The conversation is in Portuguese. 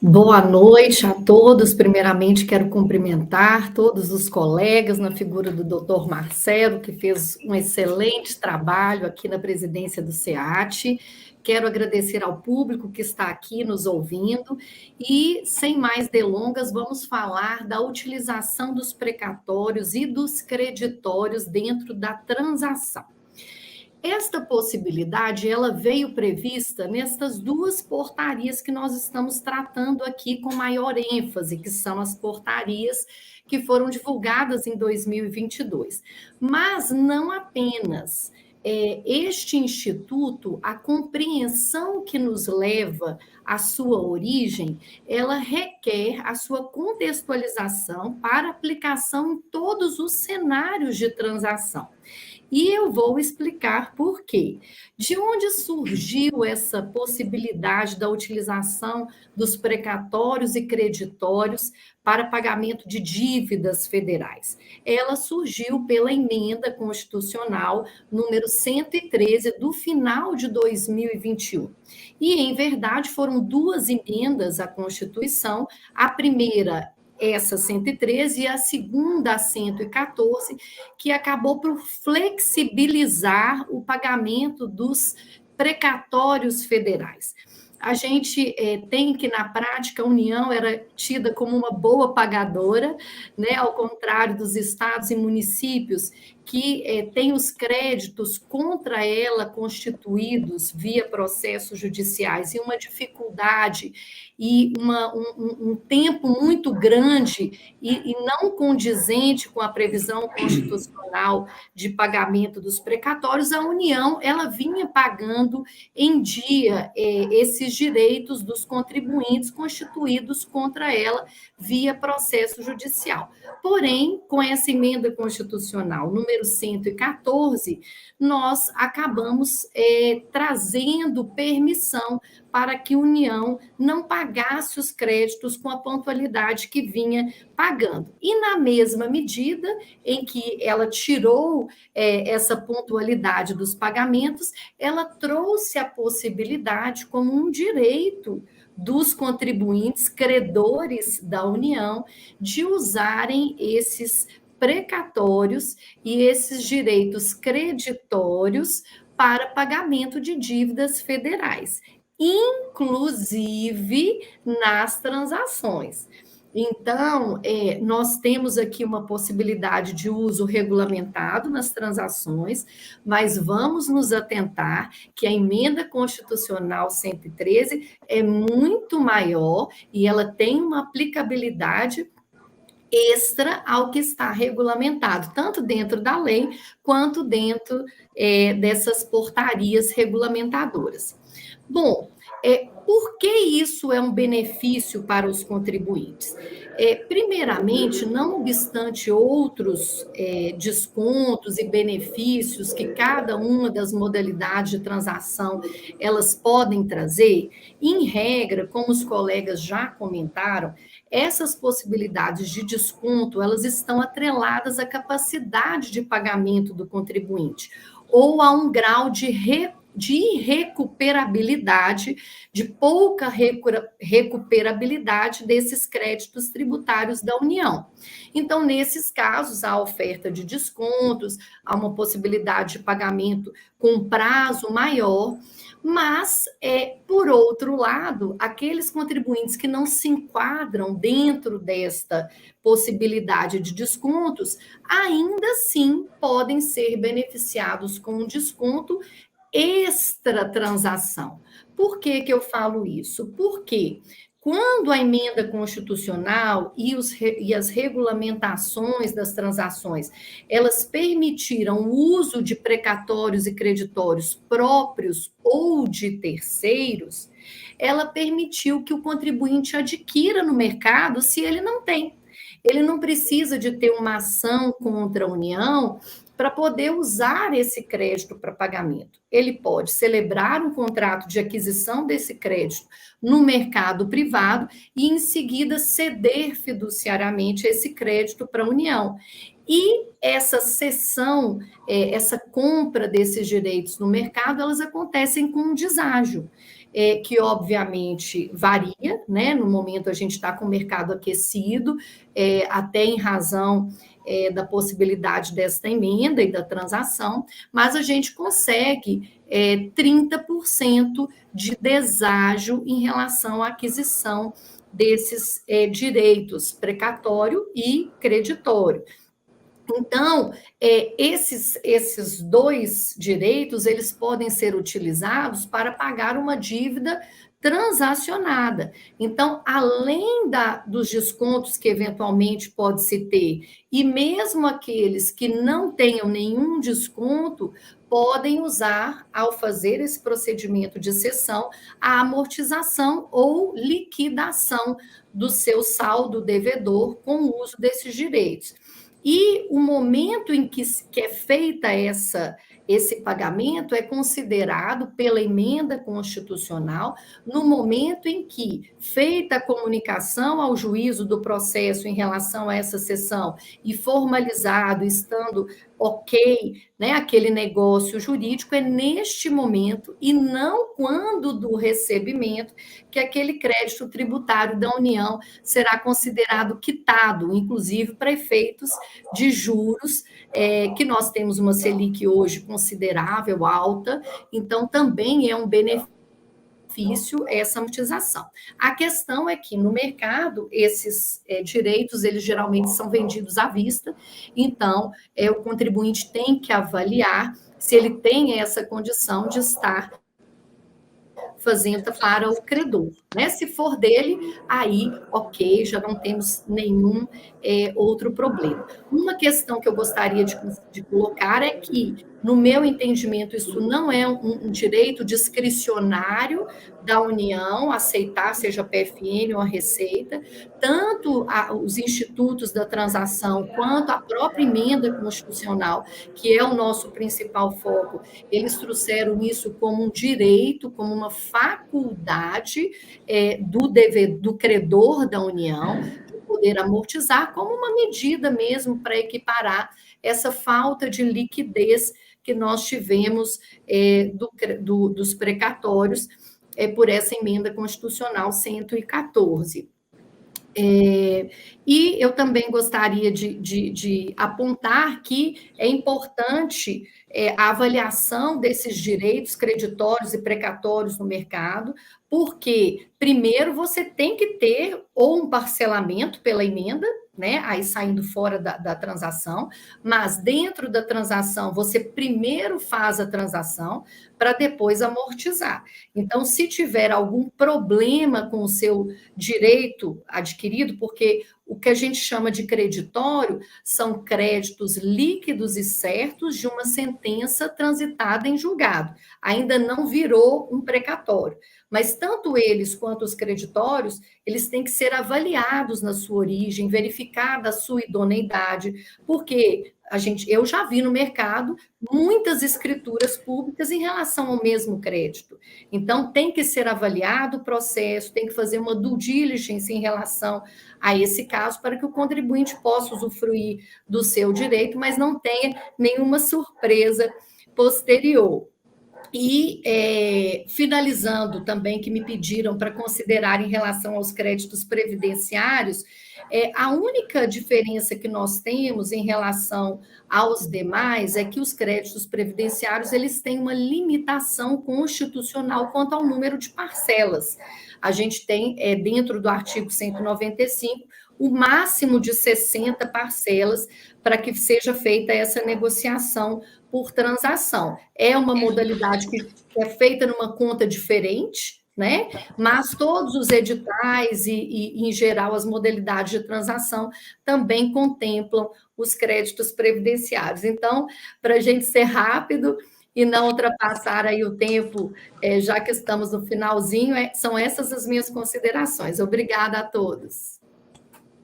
Boa noite a todos. Primeiramente, quero cumprimentar todos os colegas na figura do Dr. Marcelo, que fez um excelente trabalho aqui na presidência do SEAT. Quero agradecer ao público que está aqui nos ouvindo e, sem mais delongas, vamos falar da utilização dos precatórios e dos creditórios dentro da transação. Esta possibilidade, ela veio prevista nestas duas portarias que nós estamos tratando aqui com maior ênfase, que são as portarias que foram divulgadas em 2022. Mas não apenas. Este instituto, a compreensão que nos leva à sua origem, ela requer a sua contextualização para aplicação em todos os cenários de transação. E eu vou explicar por quê. De onde surgiu essa possibilidade da utilização dos precatórios e creditórios para pagamento de dívidas federais? Ela surgiu pela emenda constitucional número 113 do final de 2021. E, em verdade, foram duas emendas à Constituição. A primeira, essa 113, e a segunda, a 114, que acabou por flexibilizar o pagamento dos precatórios federais. A gente tem que, na prática, a União era tida como uma boa pagadora, né? Ao contrário dos estados e municípios que têm os créditos contra ela constituídos via processos judiciais e uma dificuldade e um tempo muito grande e não condizente com a previsão constitucional de pagamento dos precatórios, a União ela vinha pagando em dia esses direitos dos contribuintes constituídos contra ela via processo judicial. Porém, com essa emenda constitucional número 114, nós acabamos trazendo permissão para que a União não pagasse os créditos com a pontualidade que vinha pagando. E na mesma medida em que ela tirou essa pontualidade dos pagamentos, ela trouxe a possibilidade como um direito dos contribuintes credores da União de usarem esses precatórios e esses direitos creditórios para pagamento de dívidas federais, inclusive nas transações. Então, nós temos aqui uma possibilidade de uso regulamentado nas transações, mas vamos nos atentar que a emenda constitucional 113 é muito maior e ela tem uma aplicabilidade extra ao que está regulamentado, tanto dentro da lei quanto dentro dessas portarias regulamentadoras. Bom, por que isso é um benefício para os contribuintes? Primeiramente, não obstante outros descontos e benefícios que cada uma das modalidades de transação elas podem trazer, em regra, como os colegas já comentaram, essas possibilidades de desconto, elas estão atreladas à capacidade de pagamento do contribuinte ou a um grau de irrecuperabilidade, de pouca recuperabilidade desses créditos tributários da União. Então, nesses casos, há oferta de descontos, há uma possibilidade de pagamento com prazo maior, mas, por outro lado, aqueles contribuintes que não se enquadram dentro desta possibilidade de descontos, ainda assim podem ser beneficiados com um desconto extra transação. Por que que eu falo isso? Porque quando a emenda constitucional e as regulamentações das transações, elas permitiram o uso de precatórios e creditórios próprios ou de terceiros, ela permitiu que o contribuinte adquira no mercado se ele não tem. Ele não precisa de ter uma ação contra a União para poder usar esse crédito para pagamento. Ele pode celebrar um contrato de aquisição desse crédito no mercado privado e, em seguida, ceder fiduciariamente esse crédito para a União. E essa cessão, essa compra desses direitos no mercado, elas acontecem com um deságio. que obviamente varia, né? No momento a gente está com o mercado aquecido, até em razão da possibilidade desta emenda e da transação, mas a gente consegue 30% de deságio em relação à aquisição desses direitos precatório e creditório. Então, esses dois direitos, eles podem ser utilizados para pagar uma dívida transacionada. Então, além dos descontos que eventualmente pode-se ter, e mesmo aqueles que não tenham nenhum desconto, podem usar, ao fazer esse procedimento de cessão, a amortização ou liquidação do seu saldo devedor com o uso desses direitos. E o momento em que é feita esse pagamento é considerado pela emenda constitucional no momento em que, feita a comunicação ao juízo do processo em relação a essa sessão e formalizado, estando ok, né, aquele negócio jurídico, é neste momento e não quando do recebimento que aquele crédito tributário da União será considerado quitado, inclusive para efeitos de juros, que nós temos uma Selic hoje considerável, alta, então também é um benefício essa amortização. A questão é que no mercado esses direitos eles geralmente são vendidos à vista, então o contribuinte tem que avaliar se ele tem essa condição de estar fazendo para o credor, né? Se for dele, aí, ok, já não temos nenhum outro problema. Uma questão que eu gostaria de colocar é que, no meu entendimento, isso não é um direito discricionário da União aceitar, seja a PFN ou a Receita, tanto os institutos da transação quanto a própria emenda constitucional, que é o nosso principal foco, eles trouxeram isso como um direito, como uma faculdade do credor da União, de poder amortizar, como uma medida mesmo para equiparar essa falta de liquidez que nós tivemos dos precatórios por essa emenda constitucional 114. E eu também gostaria de apontar que é importante a avaliação desses direitos creditórios e precatórios no mercado, porque, primeiro, você tem que ter ou um parcelamento pela emenda, né, aí saindo fora da transação, mas dentro da transação, você primeiro faz a transação para depois amortizar. Então, se tiver algum problema com o seu direito adquirido, porque o que a gente chama de creditório são créditos líquidos e certos de uma sentença transitada em julgado. Ainda não virou um precatório. Mas tanto eles quanto os creditórios, eles têm que ser avaliados na sua origem, verificada a sua idoneidade, porque eu já vi no mercado muitas escrituras públicas em relação ao mesmo crédito. Então, tem que ser avaliado o processo, tem que fazer uma due diligence em relação a esse caso, para que o contribuinte possa usufruir do seu direito, mas não tenha nenhuma surpresa posterior. E finalizando também, que me pediram para considerar em relação aos créditos previdenciários, a única diferença que nós temos em relação aos demais é que os créditos previdenciários eles têm uma limitação constitucional quanto ao número de parcelas. A gente tem, dentro do artigo 195, o máximo de 60 parcelas para que seja feita essa negociação por transação. É uma modalidade que é feita numa conta diferente, né? Mas todos os editais em geral, as modalidades de transação também contemplam os créditos previdenciários. Então, para a gente ser rápido e não ultrapassar aí o tempo, já que estamos no finalzinho, são essas as minhas considerações. Obrigada a todos.